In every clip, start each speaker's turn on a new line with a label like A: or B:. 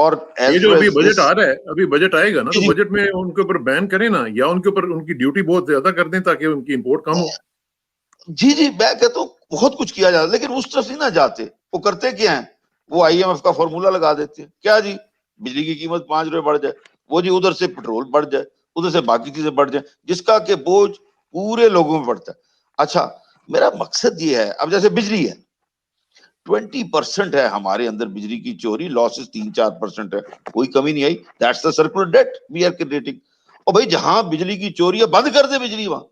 A: اور
B: یہ جو ابھی بجٹ آ رہا ہے, ابھی بجٹ آئے گا نا, تو بجٹ میں ان کے اوپر بین کریں نا, یا ان کے اوپر ان کی ڈیوٹی بہت زیادہ کر دیں تاکہ ان کی امپورٹ کم ہو.
A: جی جی میں کہتا ہوں بہت کچھ کیا جاتا ہے, لیکن اس طرف نہیں نہ جاتے. وہ کرتے کیا ہیں, وہ آئی ایم ایف کا فارمولا لگا دیتے ہیں. کیا جی, بجلی کی قیمت 5 روپے بڑھ جائے, وہ جی ادھر سے پٹرول بڑھ جائے, ادھر سے باقی چیزیں بڑھ جائیں, جس کا کہ بوجھ پورے لوگوں میں پڑتا ہے. اچھا میرا مقصد یہ ہے, اب جیسے بجلی ہے 20% ہے ہمارے اندر بجلی کی چوری, لاسز 3-4% ہے, کوئی کمی نہیں آئی. That's the circular debt we are creating. اور بھائی جہاں بجلی کی چوری ہے بند کر دیں بجلی, وہاں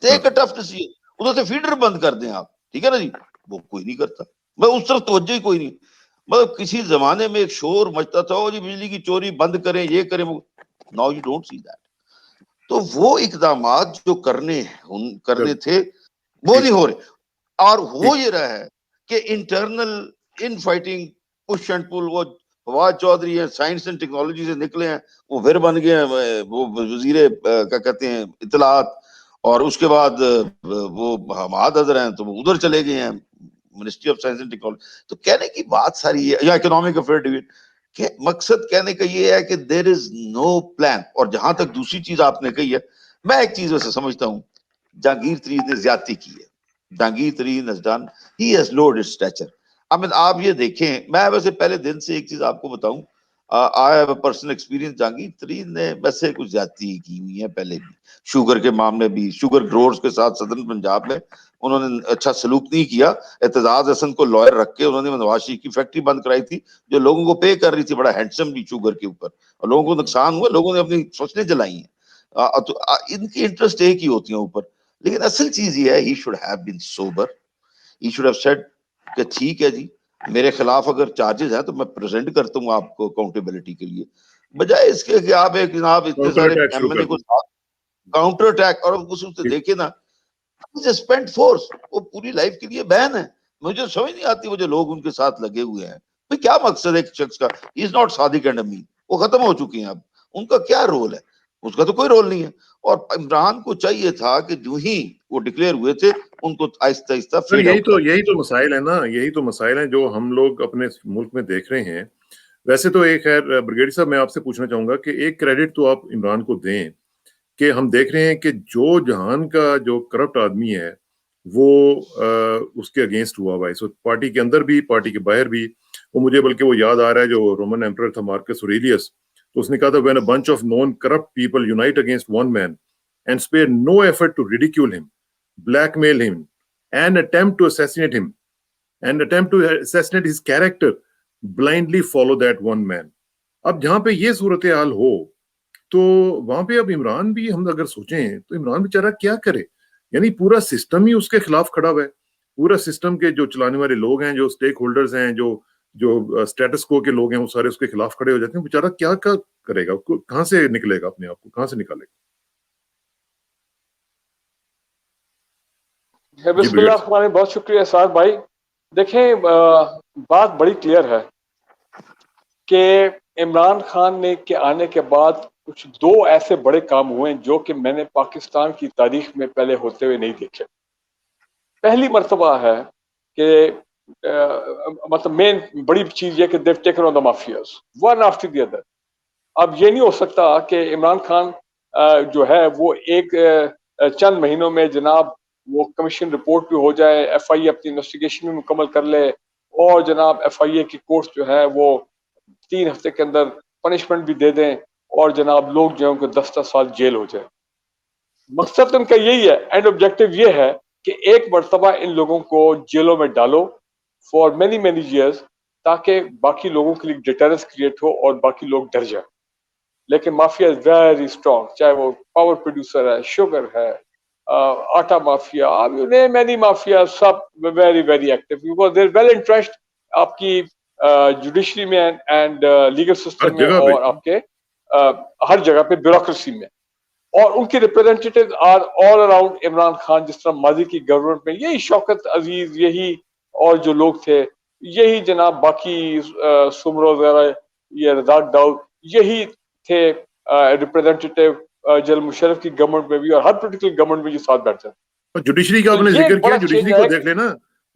A: ٹیک اے ٹف ڈیسیژن, ادھر سے فیڈر بند کر دیں آپ, ٹھیک ہے نا جی. وہ کوئی نہیں کرتا, میں اس طرف توجہ ہی کوئی نہیں. مطلب کسی زمانے میں ایک شور مچتا تھا, جی بجلی کی چوری بند کریں, یہ کریں, now you don't see that. تو وہ اقدامات جو کرنے تھے وہ نہیں ہو رہے. اور ہو یہ رہا ہے کہ internal in fighting push and pull, وہ فواد چودھری ہے سائنس اینڈ ٹیکنالوجی سے نکلے ہیں, وہ پھر بن گئے ہیں وہ وزیر کیا کہتے ہیں اطلاعات, اور اس کے بعد وہ حماد اظہر ہیں تو وہ ادھر چلے گئے ہیں ministry of science and technology. تو کہنے کی بات ساری ہے, یا اکنامک افیئر ڈویژن, کہ مقصد کہنے کا یہ ہے کہ دیر از نو پلان. اور جہاں تک دوسری چیز آپ نے کہی ہے, میں ایک چیز ویسے سمجھتا ہوں, جہانگیر ترین نے زیادتی کی ہے. جہانگیر ترین has done, he has lowered his stature. آپ یہ دیکھیں, میں ویسے پہلے دن سے ایک چیز آپ کو بتاؤں, I have a personal experience, Jahangir ترین نے ویسے کچھ زیادتی کی ہوئی ہے پہلے بھی, شوگر کے معاملے بھی, شوگر گروورز کے ساتھ صدرن پنجاب میں انہوں نے اچھا سلوک نہیں کیا. اعتزاز حسن کو لائر رکھ کے انہوں نے نواز شریف کی فیکٹری بند کرائی تھی, جو لوگوں کو پے کر رہی تھی بڑا ہینڈسم بھی شوگر کے اوپر, اور لوگوں کو نقصان ہوا, لوگوں نے اپنی فصلیں جلائی ہیں. ان کی انٹرسٹ ایک ہی ہوتی ہیں اوپر. لیکن اصل چیز یہ ہے, he should have been sober, he should have said کہ ٹھیک ہے جی میرے خلاف اگر چارجز ہیں تو میں پریزنٹ کرتا ہوں آپ کو اکاؤنٹیبلٹی کے لیے, بجائے اس کے کہ آپ ایک جناب اتنے سارے ایم این اے کو کاؤنٹر اٹیک. اور اس سے دیکھیں نا اسپینڈ فورس, وہ پوری لائف کے لیے بین ہے. مجھے سمجھ نہیں آتی وہ جو لوگ ان کے ساتھ لگے ہوئے ہیں, بھئی کیا مقصد ہے ایک شخص کا, ہی از ناٹ صادق اینڈ امین, وہ ختم ہو چکی ہیں اب, ان کا کیا رول ہے, اس کا تو کوئی رول نہیں ہے. اور عمران کو چاہیے تھا کہ جو ہی وہ ڈکلیئر ہوئے تھے ان کو آہستہ آہستہ فیڈ آؤٹ.
B: یہی تو مسائل ہیں نا, یہی تو مسائل ہیں جو ہم لوگ اپنے ملک میں دیکھ رہے ہیں. ویسے تو ایک خیر بریگیڈی صاحب, میں آپ سے پوچھنا چاہوں گا کہ ایک کریڈٹ تو آپ عمران کو دیں کہ ہم دیکھ رہے ہیں کہ جو جہان کا جو کرپٹ آدمی ہے وہ اس کے اگینسٹ ہوا ہے, پارٹی کے اندر بھی پارٹی کے باہر بھی. وہ مجھے بلکہ وہ یاد آ رہا ہے جو رومن ایمپرر تھا مارکس اوریلیس, تو اس نے کہا تھا when a bunch of known corrupt people unite against one man and spare no effort to ridicule him, blackmail him and attempt to assassinate him and attempt to assassinate his character, blindly follow that one man. اب جہاں پہ یہ صورتحال ہو تو وہاں پہ اب عمران بھی ہم اگر سوچیں تو عمران بیچارہ کیا کرے, یعنی پورا سسٹم ہی اس کے خلاف کھڑا ہوا ہے. پورا سسٹم کے جو چلانے والے لوگ ہیں, جو سٹیک ہولڈرز ہیں, جو سٹیٹس کو کے لوگ ہیں, وہ سارے اس کے خلاف کھڑے ہو جاتے ہیں. بیچارہ کیا کرے گا, کہاں سے نکلے گا, اپنے آپ کو کہاں سے نکالے گا؟
C: بسم اللہ الرحمن الرحیم. بہت شکریہ سعد بھائی. دیکھیں بات بڑی کلیئر ہے کہ عمران خان نے کے آنے کے بعد کچھ دو ایسے بڑے کام ہوئے جو کہ میں نے پاکستان کی تاریخ میں پہلے ہوتے ہوئے نہیں دیکھے. پہلی مرتبہ ہے کہ مطلب مین بڑی چیز یہ کہ they've taken on the mafias one after the other. اب یہ نہیں ہو سکتا کہ عمران خان جو ہے وہ ایک چند مہینوں میں جناب وہ کمیشن رپورٹ بھی ہو جائے, ایف آئی اے اپنی انویسٹیگیشن بھی مکمل کر لے, اور جناب ایف آئی اے کی کورٹس جو ہے وہ 3 ہفتے کے اندر پنشمنٹ بھی دے دیں, اور جناب لوگ جو ہیں ان کو 10 سال جیل ہو جائے. مقصد ان کا یہی ہے, اینڈ آبجیکٹو یہ ہے کہ ایک مرتبہ ان لوگوں کو جیلوں میں ڈالو فار مینی ایئرز, تاکہ باقی لوگوں کے لیے ڈیٹرنس کریٹ ہو اور باقی لوگ ڈر جائیں. لیکن مافیا از ویری اسٹرانگ, چاہے وہ پاور پروڈیوسر ہے, شوگر ہے, آٹا مافیا, مینی مافیا, سب very very active because they are well interest آپ کی جوڈیشری میں اینڈ لیگل سسٹم میں, اور آپ کے ہر جگہ پہ بیوروکریسی میں, اور ان کے representative are all around Imran Khan. جس طرح ماضی کی گورنمنٹ میں یہی شوکت عزیز, یہی اور جو لوگ تھے, یہی جناب باقی سمرو وغیرہ, یہ رزاق داؤد, یہی تھے ریپرزینٹیٹیو جنرل مشرف کی گورنمنٹ میں بھی, اور ہر پولیٹیکل گورنمنٹ میں یہ ساتھ بیٹھتے ہیں.
B: جوڈیشری کا آپ نے ذکر کیا, جوڈیشری کو دیکھ لینا,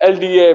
C: LDA,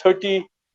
B: $30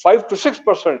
B: 5 to 6%,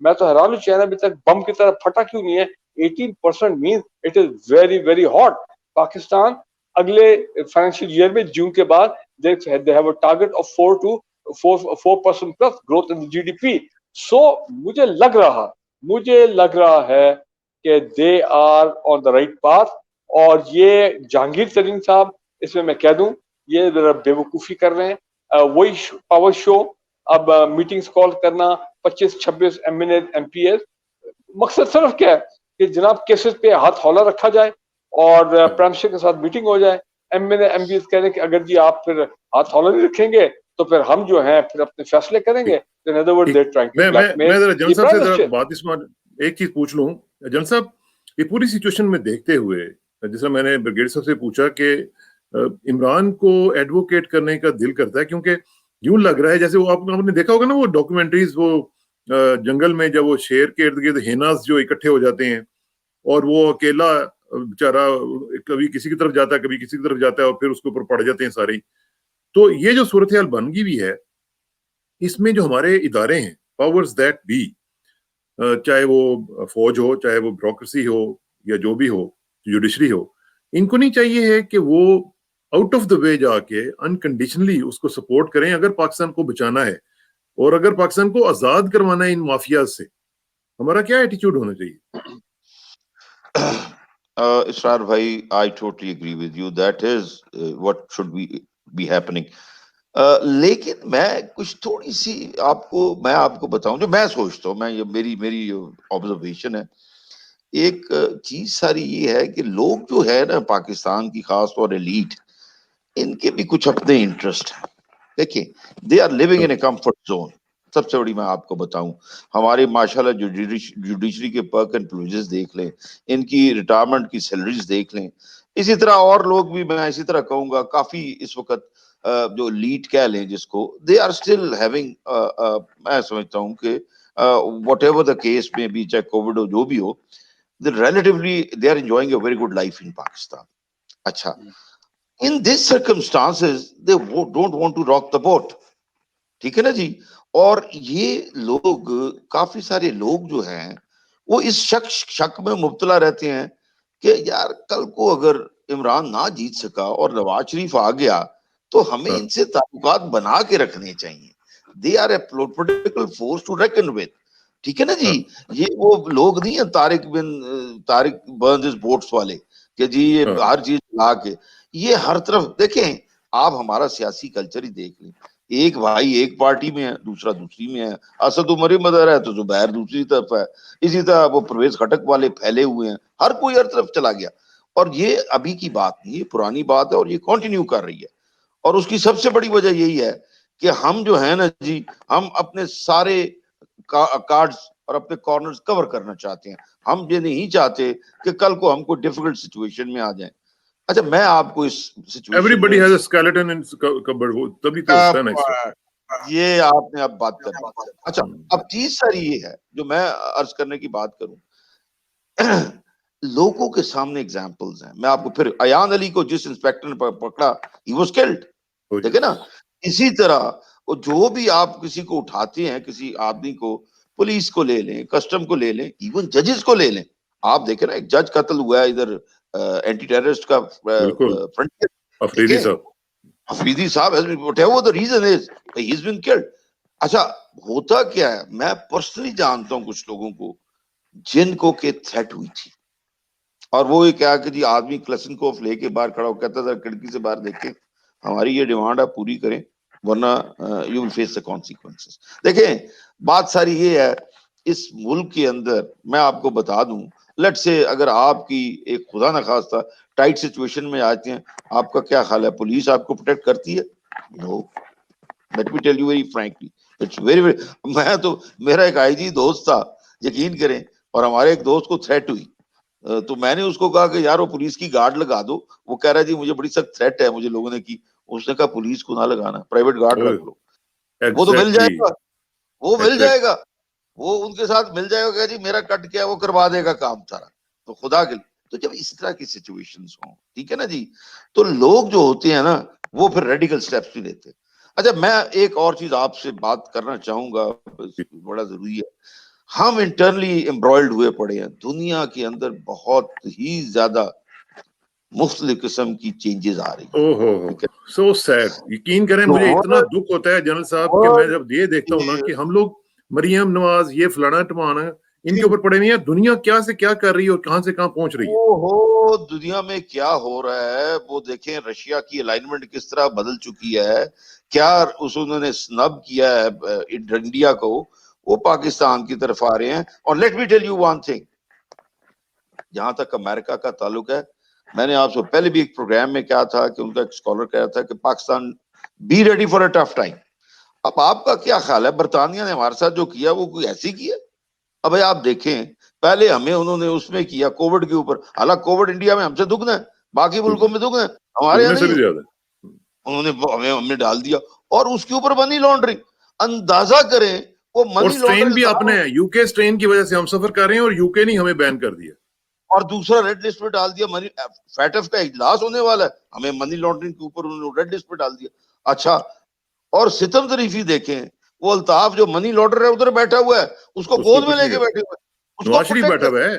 C: میں تو حیران ہوں چائنا ابھی تک بم کی طرح پھٹا کیوں نہیں ہے. 18% means it is very very hot. Pakistan اگلے فائنینشیل ایئر میں جون کے بعد they have a target of 4% plus growth in the GDP. So مجھے لگ رہا ہے کہ they are on the right path. اور یہ جہانگیر ترین صاحب اس میں کہہ دوں یہ ذرا بے وقوفی کر رہے ہیں. وہی پاور شو اب میٹنگز کال کرنا 25-26 ایم پی ایس. مقصد صرف کیا ہے کہ جناب کیسز پہ ہاتھ ہولہ رکھا جائے اور پرائم منسٹر کے ساتھ میٹنگ ہو جائے. ایم پی ایس کہہ رہے ہیں کہ اگر جی آپ پھر ہاتھ ہولہ نہیں رکھیں گے تو پھر ہم جو ہیں پھر اپنے فیصلے کریں گے.
B: میں ذرا جن صاحب سے ذرا بات اس میں ایک چیز پوچھ لوں. جن صاحب یہ پوری سچویشن میں دیکھتے ہوئے جیسا میں نے بریگیڈیئر صاحب سے پوچھا کہ عمران کو ایڈوکیٹ کرنے کا دل کرتا ہے کیونکہ یوں لگ رہا ہے جیسے وہ آپ نے دیکھا ہوگا نا وہ ڈاکومنٹریز وہ جنگل میں جب وہ شیر کے ارد گرد ہیناز جو اکٹھے ہو جاتے ہیں اور وہ اکیلا بیچارہ کبھی کسی کی طرف جاتا ہے کبھی کسی کی طرف جاتا ہے اور پھر اس کے اوپر پڑ جاتے ہیں سارے. تو یہ جو صورتحال بن گئی بھی ہے اس میں جو ہمارے ادارے ہیں پاورز دیٹ بی چاہے وہ فوج ہو چاہے وہ بیوروکریسی ہو یا جو بھی ہو جوڈیشری ہو ان کو نہیں چاہیے ہے کہ وہ آؤٹ آف دا وے جا کے انکنڈیشنلی اس کو سپورٹ کریں اگر پاکستان کو بچانا ہے اور اگر پاکستان کو آزاد کروانا ہے ان مافیاز سے. ہمارا کیا ایٹیچیوڈ ہونا چاہیے؟
A: اسرار بھائی I totally agree with you. That is what should be happening. لیکن میں کچھ تھوڑی سی میں آپ کو بتاؤں جو میں سوچتا ہوں میری آبزرویشن ہے. ایک چیز ساری یہ ہے کہ لوگ جو ہے نا پاکستان کی خاص طور ایلیٹ ان کے بھی کچھ اپنے انٹرسٹ ہیں. دیکھیں they are living in a comfort zone. سب سے بڑی میں آپ کو بتاؤں ہمارے ماشاءاللہ جوڈیشری کے پرک اینڈ پریولیجز دیکھ لیں ان کی ریٹائرمنٹ کی سیلریز دیکھ لیں. اسی طرح اور لوگ بھی میں اسی طرح کہوں گا کافی اس وقت جو لیڈ کہہ لیں جس کو دے آر اسٹل ہیونگ میں سمجھتا ہوں کہ واٹ ایور دا کیس میں بھی چاہے کووڈ ہو جو بھی ہو relatively they are enjoying a very good life in Pakistan. اچھا in these circumstances they don't want to rock the boat. ٹھیک ہے نا جی. اور یہ لوگ کافی سارے لوگ جو ہیں وہ اس شک میں مبتلا رہتے ہیں کہ یار کل کو اگر عمران نہ جیت سکا اور نواز شریف آ گیا تو ہمیں ان سے تعلقات بنا کے رکھنے چاہیے. they are a political force to reckon with. ٹھیک ہے نا جی. یہ وہ لوگ نہیں ہیں طارق برنز بوٹس والے کہ جی یہ ہر چیز لا کے یہ ہر طرف دیکھیں. آپ ہمارا سیاسی کلچر ہی دیکھ لیں. ایک بھائی ایک پارٹی میں ہے دوسرا دوسری میں ہے. اسد عمر مدر ہے تو زبیر دوسری طرف ہے. اسی طرح وہ پرویز خٹک والے پھیلے ہوئے ہیں. ہر کوئی ہر طرف چلا گیا. اور یہ ابھی کی بات نہیں یہ پرانی بات ہے اور یہ کنٹینیو کر رہی ہے. اور اس کی سب سے بڑی وجہ یہی ہے کہ ہم جو ہے نا جی ہم اپنے سارے کارڈز اور اپنے کارنرز کور کرنا چاہتے ہیں. ہم یہ نہیں چاہتے کہ کل کو ہم کوئی ڈیفیکلٹ سچویشن میں آ جائیں. اچھا میں آپ کو اس
B: everybody has a skeleton in cupboard تبھی تو ہوتا ہے نا.
A: یہ آپ نے اب بات کر دی. اچھا اب چیز ساری یہ ہے جو میں عرض کرنے کی بات کروں لوگوں کے سامنے ایگزامپلز ہیں. میں آپ کو پھر ایان علی کو جس انسپیکٹر نے پکڑا ہی واز کلڈ. دیکھیں نا اسی طرح جو بھی آپ کسی کو اٹھاتے ہیں کسی آدمی کو پولیس کو لے لیں کسٹم کو لے لیں ایون ججز کو لے لیں. آپ دیکھیں نا ایک جج قتل ہوا ہے ادھر اینٹی ٹیررسٹ کا افریدی صاحب whatever the reason is he's been killed. اچھا ہوتا کیا ہے میں پرسنلی جانتا ہوں کچھ لوگوں کو جن کو کہ تھریٹ ہوئی تھی اور وہ یہ کہا کہ جی آدمی کلشنکوف لے کے باہر کھڑا ہو کہتا تھا کھڑکی سے باہر دیکھیں ہماری یہ ڈیمانڈ آپ پوری کریں ورنہ you will face the consequences. دیکھیں بات ساری یہ ہے اس ملک کے اندر میں آپ کو بتا دوں لیٹ سے اگر آپ کی ایک خدا نخواستہ ٹائٹ سچویشن میں آتے ہیں آپ کا کیا خیال ہے پولیس آپ کو پروٹیکٹ کرتی ہے؟ No. Let me tell you very frankly it's very میں تو میرا ایک آئی جی دوست تھا یقین کریں اور ہمارے ایک دوست کو تھریٹ ہوئی تو میں نے اس کو کہا کہ یار وہ پولیس کی گارڈ لگا دو. وہ کہہ رہا ہے جی مجھے بڑی سخت تھریٹ ہے مجھے لوگوں نے کی. اس نے کہا پولیس کو نہ لگانا پرائیویٹ گارڈ رکھ لو. وہ تو مل جائے گا وہ مل جائے گا وہ ان کے ساتھ مل جائے گا جی میرا کٹ کیا وہ کروا دے گا کام سارا. تو خدا کے تو جب اس طرح کی سچویشنز ہوں ٹھیک ہے نا جی تو لوگ جو ہوتے ہیں نا وہ پھر ریڈیکل سٹیپس بھی لیتے ہیں. اچھا میں ایک اور چیز آپ سے بات کرنا چاہوں گا بڑا ضروری ہے. ہم انٹرنلی امبرائلڈ ہوئے پڑے ہیں. دنیا کے اندر بہت ہی زیادہ مختلف قسم کی چینجز آ رہی ہیں.
B: سو سیڈ. یقین کریں مجھے اتنا دکھ ہوتا ہے جنرل صاحب کہ میں جب یہ دیکھتا ہوں نا کہ ہم لوگ مریم نواز یہ فلانا ٹمانا ان کے اوپر پڑے ہوئے ہیں. دنیا کیا سے کیا کر رہی ہے اور کہاں سے کہاں پہنچ رہی ہے.
A: دنیا میں کیا ہو رہا ہے وہ دیکھیں. رشیا کی الائنمنٹ کس طرح بدل چکی ہے. کیا انہوں نے سنب کیا ہے انڈیا کو, وہ پاکستان کی طرف آ رہے ہیں. اور late me tell you one thing, جہاں تک امریکہ کا تعلق ہے, میں نے آپ سے پہلے بھی ایک پروگرام میں کہا تھا کہ ان کا ایک اسکالر کہا تھا کہ Pakistan be ready for a tough time. اب آپ کا کیا خیال ہے, برطانیہ نے ہمارے ساتھ جو کیا وہ کوئی ایسی کیا؟ اب آپ دیکھیں پہلے ہمیں انہوں نے اس میں کیا کووڈ کے اوپر, حالانکہ کووڈ انڈیا میں ہم سے دگنا ہے, باقی ملکوں میں دگنا ہے, ہمارے یہاں نہیں. انہوں نے ہمیں ڈال دیا. اور اس کے اوپر منی لانڈرنگ, اندازہ کریں وہ منی
B: لانڈرنگ بھی اپنے
A: لانڈرنگ
B: یو کے اسٹرین کی وجہ سے ہم سفر کر رہے ہیں اور یو کے نے ہمیں بین کر دیا.
A: اور دوسرا ریڈ لسٹ پہ ڈال دیا. منی فیٹف کا اجلاس ہونے والا ہے, ہمیں منی لانڈرنگ کے اوپر انہوں نے ریڈ لسٹ پہ ڈال دیا. اچھا, اور ستم ظریفی دیکھیں, وہ الطاف جو منی لانڈر ہے ادھر بیٹھا ہوا ہے, اس کو گود میں لے کے بیٹھے ہوئے,
B: نواز شریف بیٹھا ہوا ہے.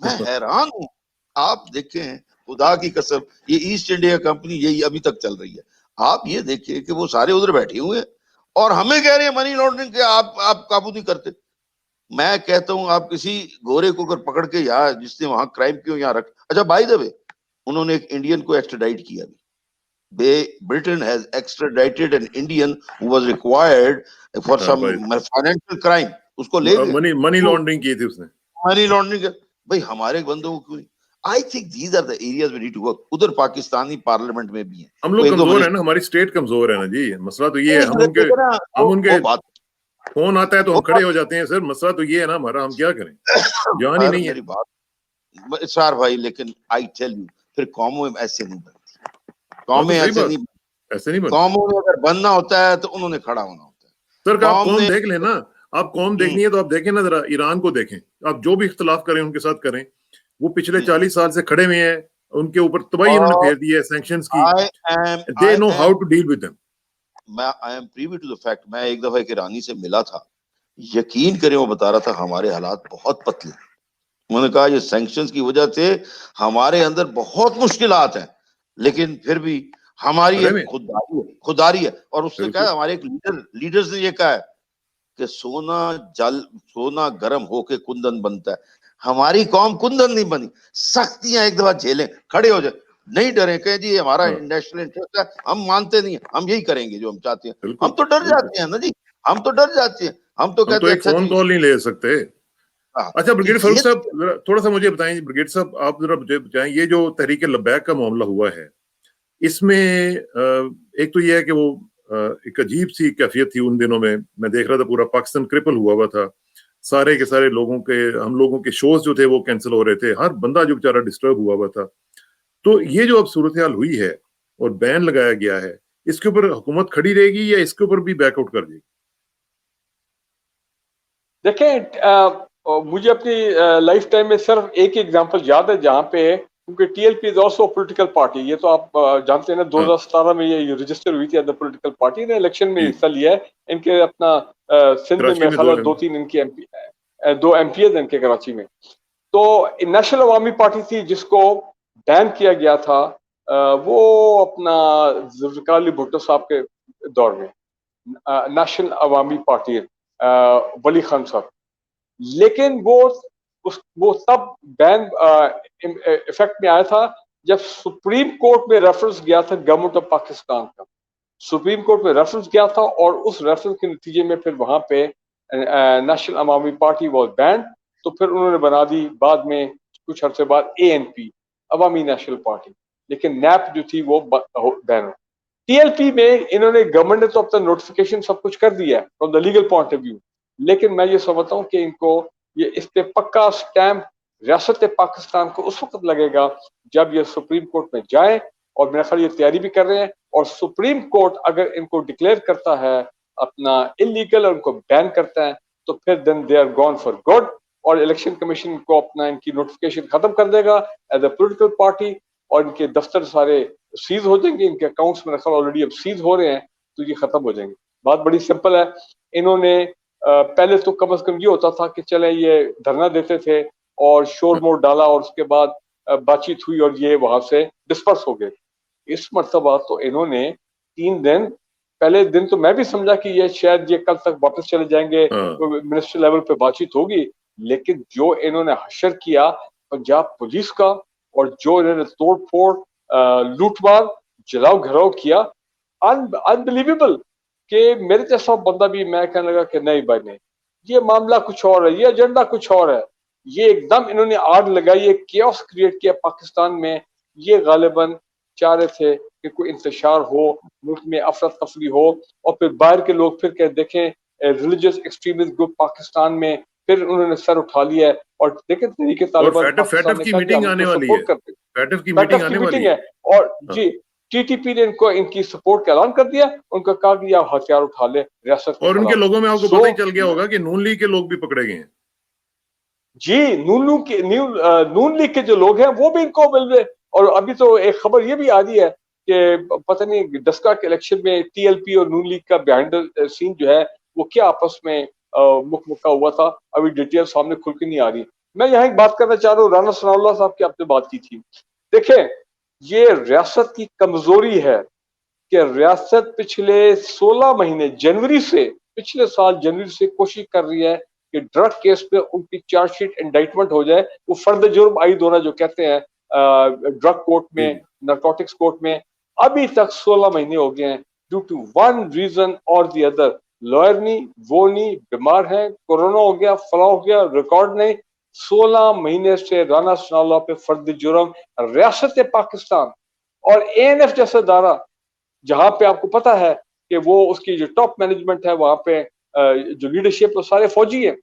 A: میں حیران ہوں. آپ دیکھیں خدا کی قسم, یہ ایسٹ انڈیا کمپنی یہی ابھی تک چل رہی ہے. آپ یہ دیکھیں کہ وہ سارے ادھر بیٹھے ہوئے ہیں اور ہمیں کہہ رہے ہیں منی لانڈرنگ کے آپ قابو نہیں کرتے. میں کہتا ہوں آپ کسی گورے کو اگر پکڑ کے یا جس نے وہاں کرائم کیوں یہاں رکھ, اچھا بائی دا وے انہوں نے ایک انڈین کو ایکسٹراڈائٹ کیا. Britain has extradited an Indian who was required for some financial crime. اس کو لے گئے,
B: منی لانڈرنگ کی تھی اس نے.
A: Money laundering. بھائی ہمارے بندوں کو کیوں نہیں؟ I think these are the areas we need to work. ادھر پاکستانی پارلیمنٹ میں بھی ہیں.
B: ہم لوگ کمزور ہیں نا, ہماری اسٹیٹ کمزور ہے نا جی. مسئلہ تو یہ ہے, ہم ان کے فون آتا ہے تو ہم کھڑے ہو جاتے ہیں. سر مسئلہ تو یہ ہے نا ہمارا, ہم کیا کریں, جان ہی نہیں ہے.
A: میری بات اسرار بھائی, لیکن I tell you پھر قوموں ایسے نہیں بنتی. قومیں ایسے نہیں, قوموں میں اگر بننا ہوتا ہے تو انہوں نے کھڑا ہونا ہوتا ہے.
B: سر آپ قوم دیکھ لیں نا, آپ قوم دیکھنی ہے تو آپ دیکھیں نا ذرا ایران کو دیکھیں. آپ جو بھی اختلاف کریں ان کے ساتھ کریں, وہ پچھلے 40 سال سے کھڑے ہوئے ہیں, ان کے اوپر تباہی انہوں نے پھیر دی ہے سینکشنز کی. They know how to deal with them.
A: I am privy to the fact, میں ایک دفعہ ایک ایرانی سے ملا تھا, یقین کریں وہ بتا رہا تھا ہمارے حالات بہت پتلے. انہوں نے کہا یہ سینکشنز کی وجہ سے ہمارے اندر بہت مشکلات ہیں, لیکن پھر بھی ہماری ایک خودداری ہے. اور اس نے کہا ہمارے ایک لیڈرز نے یہ کہا ہے کہ سونا گرم ہو کے کندن بنتا ہے. ہماری قوم کندن نہیں بنی, سختیاں ایک دفعہ جھیلیں, کھڑے ہو جائیں, نہیں ڈریں کہ جی ہمارا نیشنل انٹرسٹ ہے, ہم مانتے نہیں ہیں, ہم یہی کریں گے جو ہم چاہتے ہیں. ہم تو ڈر جاتے ہیں نا جی, ہم تو ڈر جاتے ہیں, ہم تو کہتے ہیں
B: ایک فون کال نہیں لے سکتے. اچھا بریگیڈ فاروق صاحب تھوڑا سا مجھے بتائیں. بریگیڈ صاحب آپ ذرا مجھے بتائیں, یہ جو تحریک لبیک کا معاملہ ہوا ہے, اس میں ایک تو یہ ہے کہ وہ ایک عجیب سی کیفیت تھی ان دنوں میں. میں دیکھ رہا تھا پورا پاکستان کرپل ہوا تھا, سارے کے سارے لوگوں کے, ہم لوگوں کے شوز جو تھے وہ کینسل ہو رہے تھے, ہر بندہ جو بیچارہ ڈسٹرب ہوا تھا. تو یہ جو اب صورتحال ہوئی ہے اور بین لگایا گیا ہے, اس کے اوپر حکومت کھڑی رہے گی یا اس کے اوپر بھی بیک آؤٹ کر دے گی؟
C: دیکھیں مجھے اپنی لائف ٹائم میں صرف ایک ایگزامپل یاد ہے جہاں پہ, کیونکہ T L P is also political party, یہ تو آپ جانتے ہیں نا 2017 میں یہ رجسٹر ہوئی تھی ایز اے پولیٹیکل پارٹی, نے الیکشن میں حصہ لیا ہے. ان کے اپنا سندھ میں میرے خیال 2-3 ان کے دو ایم پی ایز ان کے کراچی میں. تو نیشنل عوامی پارٹی تھی جس کو بین کیا گیا تھا, وہ اپنا ذوالفقار علی بھٹو صاحب کے دور میں, نیشنل عوامی پارٹی ولی خان صاحب. لیکن وہ تب بین افیکٹ میں آیا تھا جب سپریم کورٹ میں ریفرنس گیا تھا گورنمنٹ آف پاکستان کا. سپریم کورٹ میں ریفرنس گیا تھا اور اس ریفرنس کے نتیجے میں پھر وہاں پہ نیشنل عوامی پارٹی واز بینڈ. تو پھر انہوں نے بنا دی بعد میں کچھ عرصے بعد اے این پی, عوامی نیشنل پارٹی, لیکن نیپ جو تھی وہ بین. ٹی ایل پی میں انہوں نے گورنمنٹ نے تو اپنا نوٹیفیکیشن سب کچھ کر دیا ہے from the legal point of view, لیکن میں یہ سمجھتا ہوں کہ ان کو یہ اس پہ پکا سٹیمپ ریاست پاکستان کو اس وقت لگے گا جب یہ سپریم کورٹ میں جائیں, اور میرا خیال یہ تیاری بھی کر رہے ہیں. اور سپریم کورٹ اگر ان کو ڈکلیئر کرتا ہے اپنا انلیگل اور ان کو بین کرتا ہے تو پھر then they are gone for good, اور الیکشن کمیشن کو اپنا ان کی نوٹیفیکیشن ختم کر دے گا ایز اے پولیٹیکل پارٹی, اور ان کے دفتر سارے سیز ہو جائیں گے. ان کے اکاؤنٹس میرا خیال آلریڈی اب سیز ہو رہے ہیں, تو یہ ختم ہو جائیں گے. بات بڑی سمپل ہے. انہوں نے پہلے تو کم از کم یہ ہوتا تھا کہ چلیں یہ دھرنا دیتے تھے اور شور مور ڈالا اور اس کے بعد بات چیت ہوئی اور یہ وہاں سے ڈسپرس ہو گئے. اس مرتبہ تو انہوں نے 3 دن پہلے دن تو میں بھی سمجھا کہ یہ شاید یہ کل تک واپس چلے جائیں گے, منسٹر لیول پہ بات چیت ہوگی, لیکن جو انہوں نے حشر کیا پنجاب پولیس کا اور جو انہوں نے توڑ پھوڑ لوٹ مار جلاؤ گھراؤ کیا, انبلیویبل. کہ میرے جیسا بندہ بھی میں کہنے لگا کہ نہیں بھائی نہیں, یہ معاملہ کچھ اور ہے, یہ ایجنڈا کچھ اور ہے. یہ ایک دم انہوں نے آگ لگائی, ایک کیوس کریٹ کیا پاکستان میں. یہ غالباً چاہ رہے تھے کہ کوئی انتشار ہو, ملک میں افراتفری ہو, اور پھر باہر کے لوگ پھر کہ دیکھیں ریلیجیس ایکسٹریمسٹ گروپ پاکستان میں, پھر انہوں نے سر اٹھا لیا ہے. اور دیکھیں طریقے طالبان
B: فیٹف کی میٹنگ آنے والی ہے, فیٹف کی میٹنگ ہے.
C: اور جی ٹی ٹی پی نے ان کی سپورٹ کا اعلان کر دیا, ان کا کہا کہ آپ ہتھیار اٹھا لے ریاست.
B: اور ان کے لوگوں میں آپ کو پتہ ہی چل گیا ہوگا کہ نون لیگ کے لوگ بھی پکڑے گئے ہیں.
C: جی نون لیگ کے جو لوگ ہیں وہ بھی ان کو مل رہے. اور ابھی تو ایک خبر یہ بھی آ رہی ہے کہ پتہ نہیں ڈسکا کے الیکشن میں ٹی ایل پی اور نون لیگ کا بیہائنڈ سین جو ہے وہ کیا آپس میں مکمکا ہوا تھا. ابھی ڈیٹیل سامنے کھل کے نہیں آ رہی. میں یہاں ایک بات کرنا چاہ رہا ہوں, رانا ثناء اللہ صاحب کی آپ نے بات کی تھی. دیکھیں یہ ریاست کی کمزوری ہے کہ ریاست پچھلے 16 مہینے پچھلے سال جنوری سے کوشش کر رہی ہے کہ ڈرگ کیس پہ ان کی چارج شیٹ انڈائٹمنٹ ہو جائے, وہ فرد جرم عائد ہونا جو کہتے ہیں ڈرگ کورٹ میں, نارکوٹکس کورٹ میں. ابھی تک 16 مہینے ہو گئے ہیں ڈیو ٹو ون ریزن اور دی ادر. لائر نہیں, وہ نہیں, بیمار ہیں, کورونا ہو گیا, فلاں ہو گیا, ریکارڈ نہیں. 16 مہینے سے رانا ثناء اللہ پہ فرد جرم ریاست پاکستان اور اے این ایف جیسا ادارہ جہاں پہ آپ کو پتا ہے کہ وہ اس کی جو ٹاپ مینجمنٹ ہے وہاں پہ جو لیڈرشپ وہ سارے فوجی ہیں,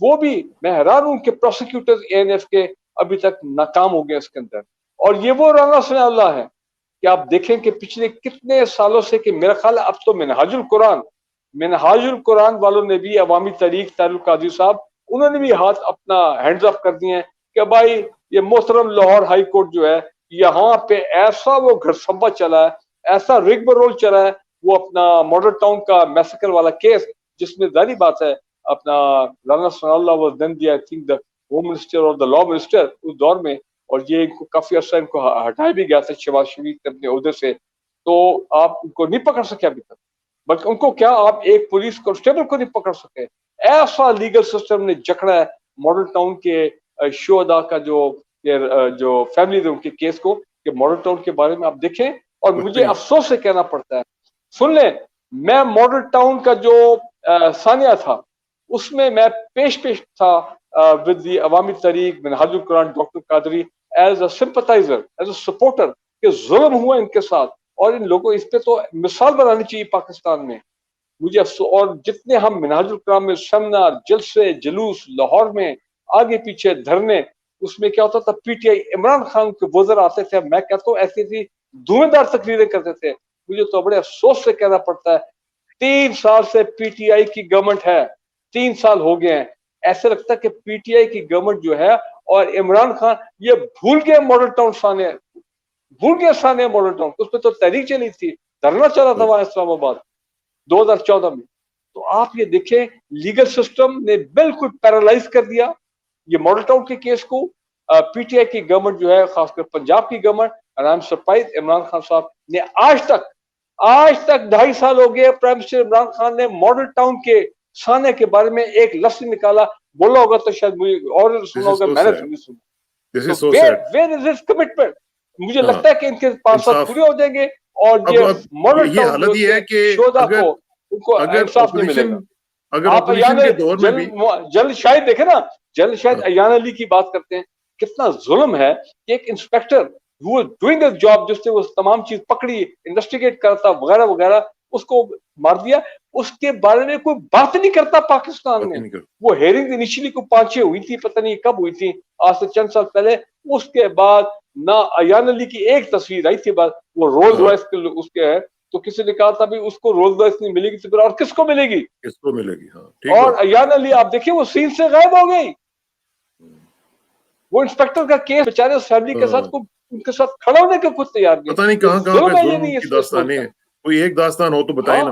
C: وہ بھی میں حیران ہوں کہ پروسیکیوٹر اے این ایف کے ابھی تک ناکام ہو گئے اس کے اندر. اور یہ وہ رانا ثناء اللہ ہے کہ آپ دیکھیں کہ پچھلے کتنے سالوں سے, کہ میرا خیال ہے اب تو منہاج القرآن والوں نے بھی, عوامی تحریک طاہر القادری صاحب, انہوں نے بھی ہاتھ اپنا ہینڈز اپ کر دیے ہیں کہ بھائی یہ محترم لاہور ہائی کورٹ جو ہے یہاں پہ ایسا وہ گھرسمبا چلا ہے, ایسا رگمرول چلا ہے, وہ اپنا ماڈل ٹاؤن کا میسیکر والا کیس جس میں ظاہری بات ہے اپنا Rana Sanaullah was then the I think the home minister اور دا لا منسٹر اس دور میں, اور یہ ان کو کافی عرصہ ان کو ہٹایا بھی گیا تھا شہباز شریف اپنے عہدے سے, تو آپ ان کو نہیں پکڑ سکے ابھی تک. بلکہ ان کو کیا آپ ایک پولیس کانسٹیبل کو نہیں پکڑ سکے. ایسا لیگل سسٹم نے جکڑا ہے ماڈل ٹاؤن کے شہداء کا جو فیملی ان کے کیس کو, کہ ماڈل ٹاؤن کے بارے میں آپ دیکھیں. اور مجھے افسوس سے کہنا پڑتا ہے, سن لیں, میں ماڈل ٹاؤن کا جو ثانیہ تھا اس میں پیش تھا ود دی عوامی Tehreek Minhaj ul Quran doctor Qadri as a sympathiser, as a supporter, کہ ظلم ہوا ان کے ساتھ اور ان لوگوں اس پہ تو مثال بنانی چاہیے پاکستان میں. مجھے افسوس, اور جتنے ہم منہاج القرآن میں سیمینار, جلسے, جلوس لاہور میں آگے پیچھے دھرنے, اس میں کیا ہوتا تھا P T I Imran Khan کے وزر آتے تھے, میں کہتا ہوں ایسی دھویں دار تقریریں کرتے تھے. مجھے تو بڑے افسوس سے کہنا پڑتا ہے 3 سال سے پی ٹی آئی کی گورنمنٹ ہے, 3 سال ہو گئے ہیں. ایسے لگتا ہے کہ پی ٹی آئی کی گورنمنٹ جو ہے اور عمران خان یہ بھول گئے ماڈل ٹاؤن ثانیہ ماڈل ٹاؤن. اس پہ تو تحریک چلی تھی, دھرنا چلا تھا وہاں اسلام آباد 2014 میں. تو آپ یہ دیکھیں لیگل سسٹم نے بالکل پیرالائز کر دیا یہ ماڈل ٹاؤن کے کیس کو. پی ٹی آئی کی گورنمنٹ جو ہے, خاص کر پنجاب کی government, I am surprise, Imran Khan صاحب نے آج تک 2.5 سال ہو گئے, پرائم منسٹر عمران خان نے ماڈل ٹاؤن کے ثانیہ کے بارے میں ایک لفظ نکالا, بولا ہوگا تو شاید مجھے اور سنا ہوگا, میں نے نہیں سنا. Where is his commitment. مجھے لگتا ہے کہ ان کے 5 سال پورے ہو جائیں گے اور یہ ماڈل ٹاؤن
B: حالت یہ ہے کہ
C: شہداء کو ان کو انصاف نہیں ملے گا. آپ جنرل شاہد دیکھیں نا, جنرل شاہد ایان علی کی بات کرتے ہیں, کتنا ظلم ہے کہ ایک انسپیکٹر وہ ڈوئنگ اے جاب جس نے وہ تمام چیز پکڑی, انویسٹیگیٹ کرتا وغیرہ وغیرہ, اس کو مار دیا. اس کے بارے میں کوئی بات نہیں کرتا پاکستان میں. وہ ہیئرنگ انیشلی کو 5-6 ہوئی تھی, پتہ نہیں کب ہوئی تھی, آج سے چند سال پہلے. اس کے بعد نہ ایان علی کی ایک تصویر آئی تھی, بات وہ رولز رائس کے اس کے ہے, تو کسی نے کہا تھا بھی اس کو رولز رائس نہیں ملے گی تو پھر اور کس کو ملے گی, ہاں. اور ایان علی آپ دیکھیں وہ سین سے غائب ہو گئی. وہ انسپیکٹر کا کیس بیچارے اس فیملی کے ساتھ ان کے ساتھ کھڑا ہونے کے خود تیار نہیں.
B: پتہ نہیں کہاں پہ ظلم کی داستانیں ہیں, کوئی ایک داستان ہو تو بتائیں نا.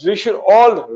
C: we should all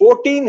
C: 14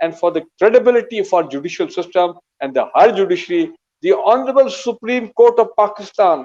C: and for the credibility of our judicial system and the higher judiciary, the Honorable Supreme Court of Pakistan,